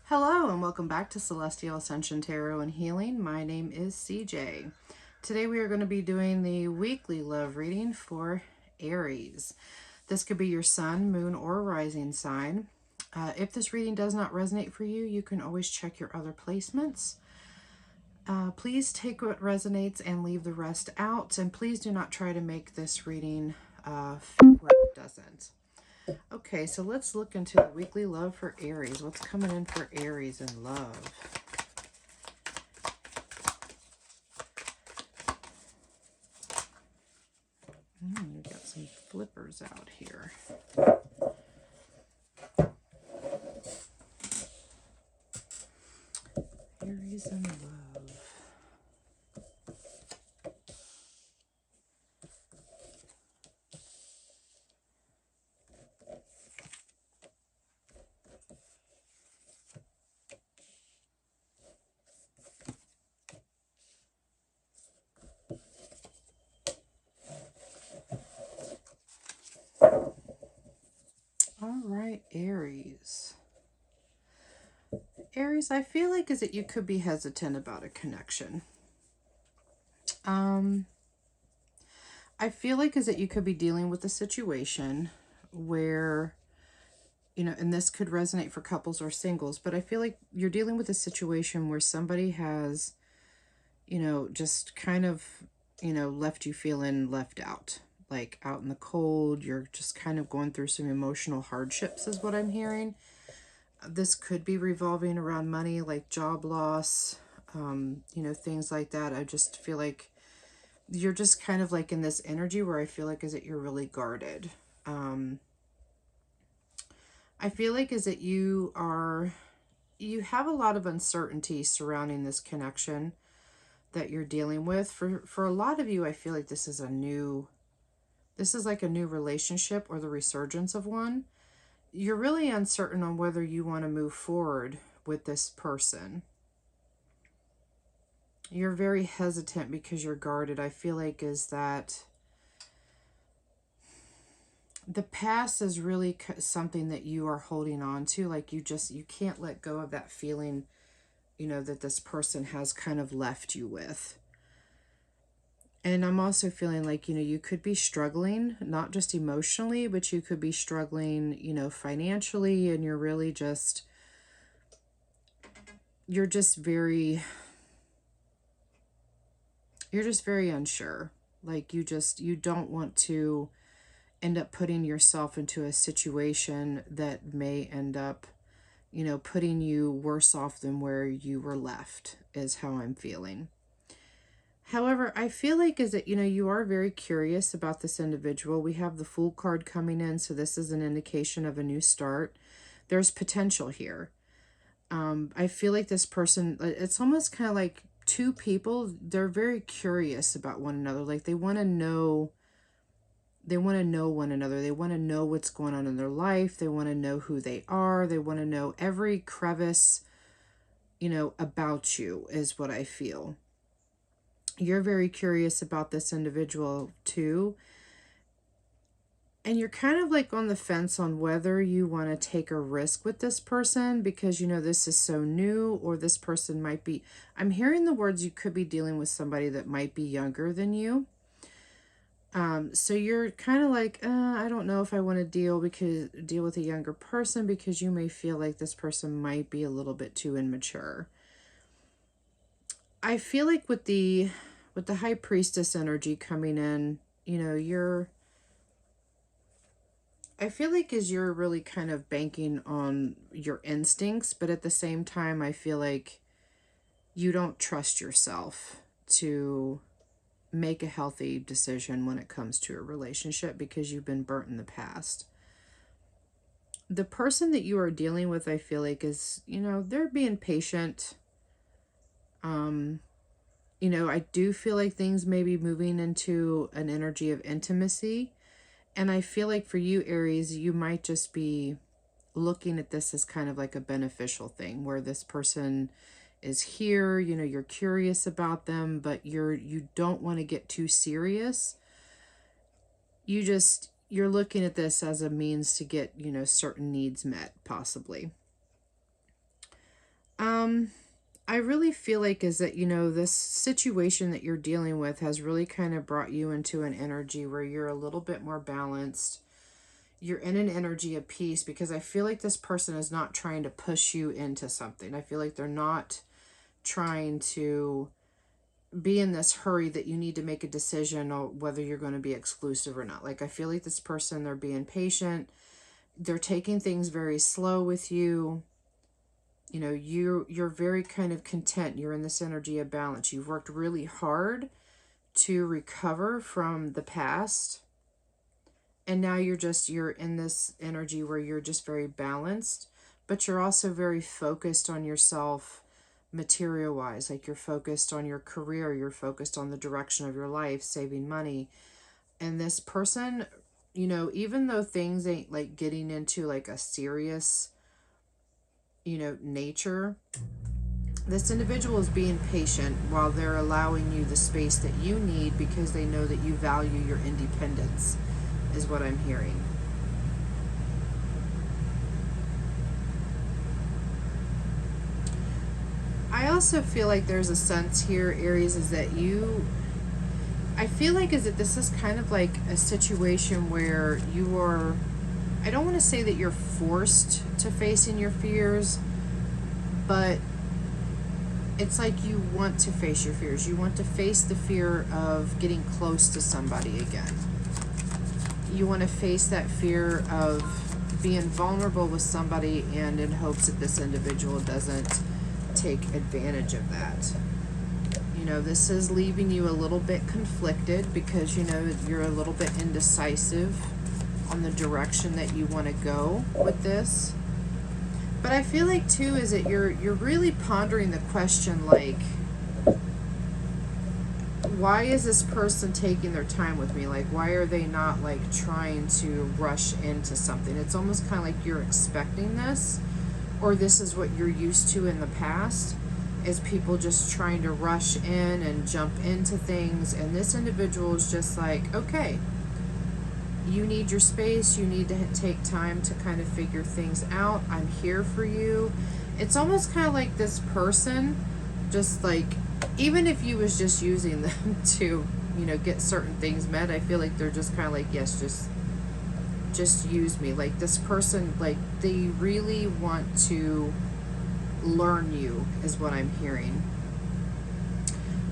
Hello and welcome back to Celestial Ascension Tarot and Healing. My name is CJ. Today we are going to be doing the weekly love reading for Aries. This could be your sun, moon, or rising sign. If this reading does not resonate for you, you can always check your other placements. Please take what resonates and leave the rest out. And please do not try to make this reading fit what it doesn't. Okay, so let's look into the weekly love for Aries. What's coming in for Aries in love? We've got some flippers out here. Aries in love. All right, Aries. Aries, I feel like is that you could be hesitant about a connection. I feel like is that you could be dealing with a situation where, and this could resonate for couples or singles, but I feel like you're dealing with a situation where somebody has, just kind of, left you feeling left out, like out in the cold. You're just kind of going through some emotional hardships is what I'm hearing. This could be revolving around money, like job loss, things like that. I just feel like you're just kind of like in this energy where I feel like is that you're really guarded. I feel like is that you have a lot of uncertainty surrounding this connection that you're dealing with. For a lot of you, I feel like this is like a new relationship or the resurgence of one. You're really uncertain on whether you want to move forward with this person. You're very hesitant because you're guarded. I feel like is that the past is really something that you are holding on to. Like you can't let go of that feeling, that this person has kind of left you with. And I'm also feeling like, you could be struggling, not just emotionally, but you could be struggling, financially, and you're just very unsure. Like you don't want to end up putting yourself into a situation that may end up, putting you worse off than where you were left, is how I'm feeling. However, I feel like is that, you are very curious about this individual. We have the Fool card coming in, so this is an indication of a new start. There's potential here. I feel like this person, it's almost kind of like two people, they're very curious about one another. Like they want to know one another. They want to know what's going on in their life. They want to know who they are. They want to know every crevice, about you is what I feel. You're very curious about this individual too. And you're kind of like on the fence on whether you want to take a risk with this person because, this is so new, or this person might be, I'm hearing the words you could be dealing with somebody that might be younger than you. So you're kind of like, I don't know if I want to deal with a younger person because you may feel like this person might be a little bit too immature. I feel like with the High Priestess energy coming in, I feel like you're really kind of banking on your instincts, but at the same time, I feel like you don't trust yourself to make a healthy decision when it comes to a relationship because you've been burnt in the past. The person that you are dealing with, I feel like is, they're being patient. I do feel like things may be moving into an energy of intimacy. And I feel like for you, Aries, you might just be looking at this as kind of like a beneficial thing where this person is here, you're curious about them, but you don't want to get too serious. You're looking at this as a means to get, certain needs met, possibly. I really feel like is that, this situation that you're dealing with has really kind of brought you into an energy where you're a little bit more balanced. You're in an energy of peace, because I feel like this person is not trying to push you into something. I feel like they're not trying to be in this hurry that you need to make a decision on whether you're going to be exclusive or not. Like, I feel like this person, they're being patient. They're taking things very slow with you. You're very kind of content. You're in this energy of balance. You've worked really hard to recover from the past. And now you're in this energy where you're just very balanced, but you're also very focused on yourself material wise. Like, you're focused on your career, you're focused on the direction of your life, saving money. And this person, even though things ain't like getting into like a serious, nature, this individual is being patient while they're allowing you the space that you need, because they know that you value your independence, is what I'm hearing. I also feel like there's a sense here, Aries, is that I feel like is that this is kind of like a situation where you are, I don't want to say that you're forced to facing your fears, but it's like you want to face your fears. You want to face the fear of getting close to somebody again. You want to face that fear of being vulnerable with somebody, and in hopes that this individual doesn't take advantage of that. This is leaving you a little bit conflicted, because you're a little bit indecisive on the direction that you want to go with this. But I feel like too is that you're really pondering the question, like, why is this person taking their time with me? Like, why are they not like trying to rush into something? It's almost kind of like you're expecting this, or this is what you're used to in the past, is people just trying to rush in and jump into things. And this individual is just like, okay, you need your space. You need to take time to kind of figure things out. I'm here for you. It's almost kind of like this person, just like, even if you was just using them to, get certain things met, I feel like they're just kind of like, yes, just use me. Like, this person, like, they really want to learn you, is what I'm hearing.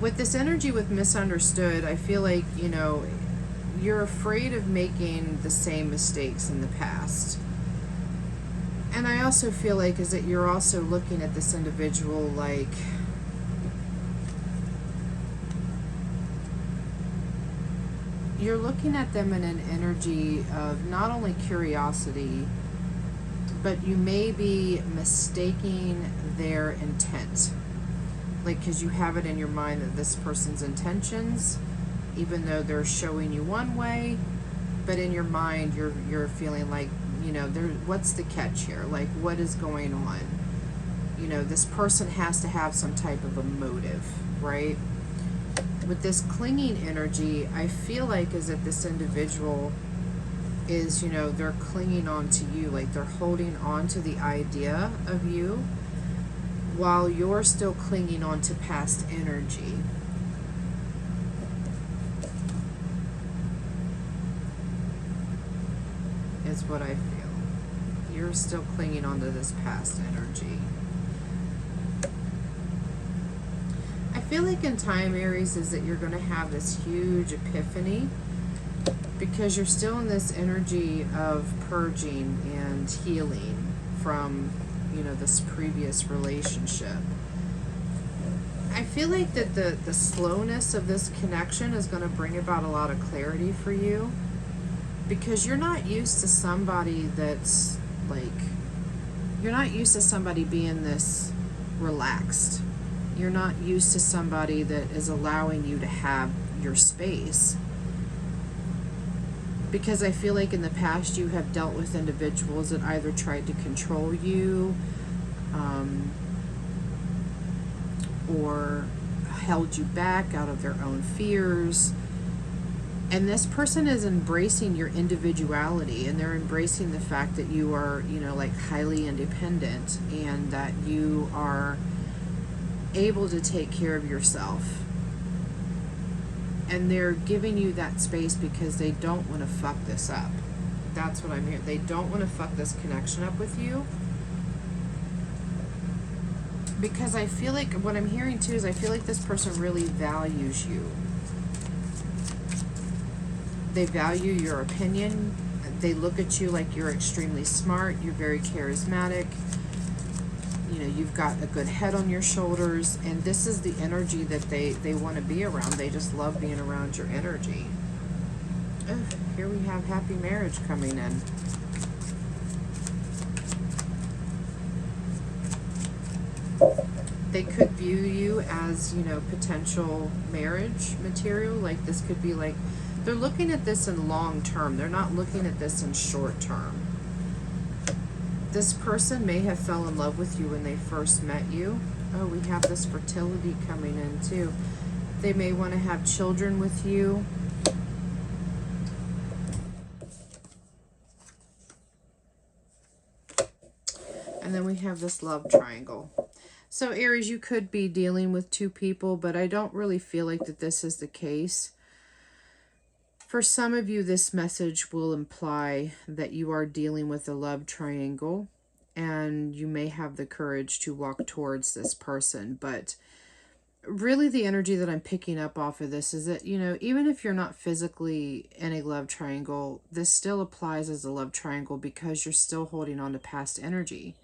With this energy with misunderstood, I feel like, you're afraid of making the same mistakes in the past. And I also feel like is that you're also looking at this individual like, you're looking at them in an energy of not only curiosity, but you may be mistaking their intent. Like, because you have it in your mind that this person's intentions, even though they're showing you one way, but in your mind you're feeling like, what's the catch here? Like, what is going on? This person has to have some type of a motive, right? With this clinging energy, I feel like is that this individual is, they're clinging on to you, like they're holding on to the idea of you while you're still clinging on to past energy. Is what I feel. You're still clinging on to this past energy. I feel like in time, Aries, is that you're going to have this huge epiphany, because you're still in this energy of purging and healing from, this previous relationship. I feel like that the slowness of this connection is going to bring about a lot of clarity for you, because you're not used to somebody that's like, you're not used to somebody being this relaxed. You're not used to somebody that is allowing you to have your space. Because I feel like in the past you have dealt with individuals that either tried to control you, or held you back out of their own fears. And this person is embracing your individuality, and they're embracing the fact that you are, you know, like highly independent, and that you are able to take care of yourself. And they're giving you that space because they don't want to fuck this up. That's what I'm hearing. They don't want to fuck this connection up with you. Because I feel like, what I'm hearing too is I feel like this person really values you. They value your opinion. They look at you like you're extremely smart. You're very charismatic. You know, you've got a good head on your shoulders. And this is the energy that they want to be around. They just love being around your energy. Ugh, here we have happy marriage coming in. They could view you as, you know, potential marriage material. Like, this could be like, they're looking at this in long term. They're not looking at this in short term. This person may have fell in love with you when they first met you. Oh, we have this fertility coming in too. They may want to have children with you. And then we have this love triangle. So Aries, you could be dealing with two people, but I don't really feel like that this is the case. For some of you, this message will imply that you are dealing with a love triangle, and you may have the courage to walk towards this person. But really the energy that I'm picking up off of this is that, you know, even if you're not physically in a love triangle, this still applies as a love triangle because you're still holding on to past energy.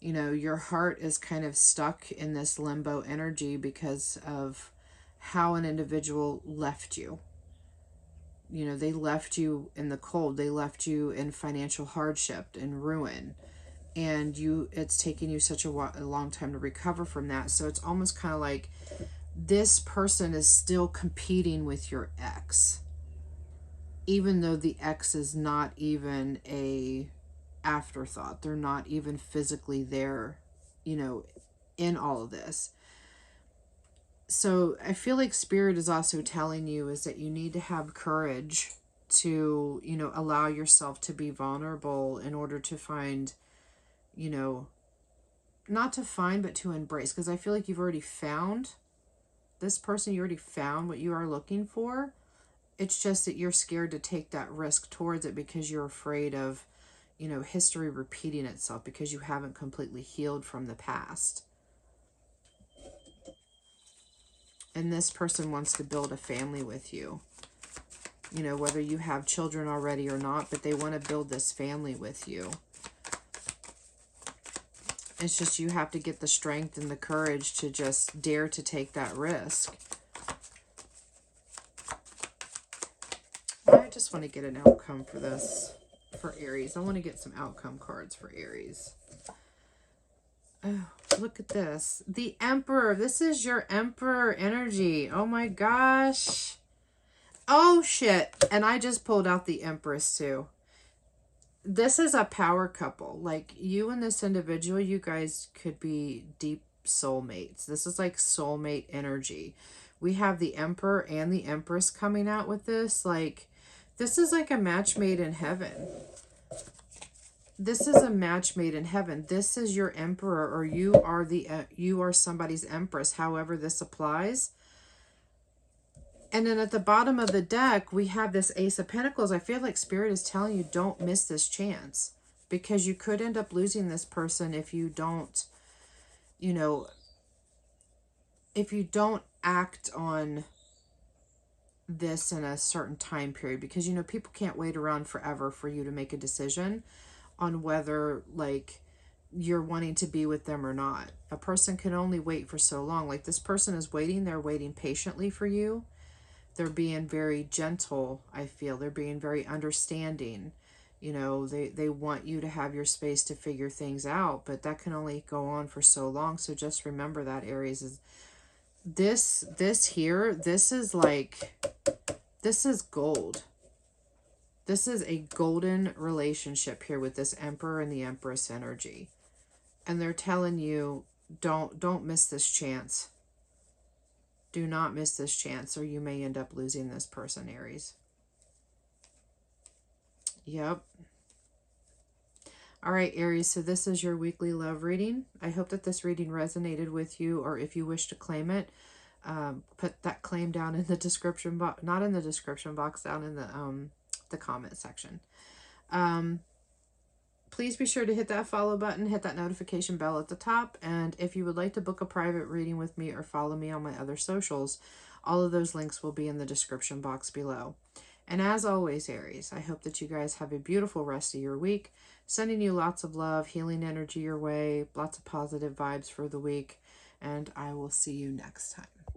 You know, your heart is kind of stuck in this limbo energy because of how an individual left you. You know, they left you in the cold. They left you in financial hardship and ruin. And it's taken you such a long time to recover from that. So it's almost kind of like this person is still competing with your ex. Even though the ex is not even a afterthought. They're not even physically there, you know, in all of this. So I feel like Spirit is also telling you is that you need to have courage to, you know, allow yourself to be vulnerable in order to find, you know, not to find, but to embrace. Because I feel like you've already found this person. You already found what you are looking for. It's just that you're scared to take that risk towards it because you're afraid of, you know, history repeating itself because you haven't completely healed from the past. And this person wants to build a family with you. You know, whether you have children already or not, but they want to build this family with you. It's just you have to get the strength and the courage to just dare to take that risk. I just want to get an outcome for this, for Aries. I want to get some outcome cards for Aries. Oh, look at this. The Emperor. This is your Emperor energy. Oh my gosh. Oh shit. And I just pulled out the Empress too. This is a power couple. Like, you and this individual, you guys could be deep soulmates. This is like soulmate energy. We have the Emperor and the Empress coming out with this. Like, this is like a match made in heaven. This is a match made in heaven. This is your Emperor, or you are somebody's Empress, however this applies. And then at the bottom of the deck, we have this Ace of Pentacles. I feel like Spirit is telling you, don't miss this chance. Because you could end up losing this person if you don't, you know, if you don't act on this in a certain time period. Because, you know, people can't wait around forever for you to make a decision on whether, like, you're wanting to be with them or not. A person can only wait for so long. Like, this person is waiting. They're waiting patiently for you. They're being very gentle, I feel. They're being very understanding. You know, they want you to have your space to figure things out, but that can only go on for so long. So just remember that, Aries, is this here, this is like, this is gold. This is a golden relationship here with this Emperor and the Empress energy. And they're telling you, don't miss this chance. Do not miss this chance, or you may end up losing this person, Aries. Yep. All right, Aries, so this is your weekly love reading. I hope that this reading resonated with you, or if you wish to claim it, put that claim down in the description box, not in the description box, down in the comment section. Please be sure to hit that follow button, hit that notification bell at the top, and if you would like to book a private reading with me or follow me on my other socials, all of those links will be in the description box below. And as always, Aries, I hope that you guys have a beautiful rest of your week. Sending you lots of love, healing energy your way, lots of positive vibes for the week, and I will see you next time.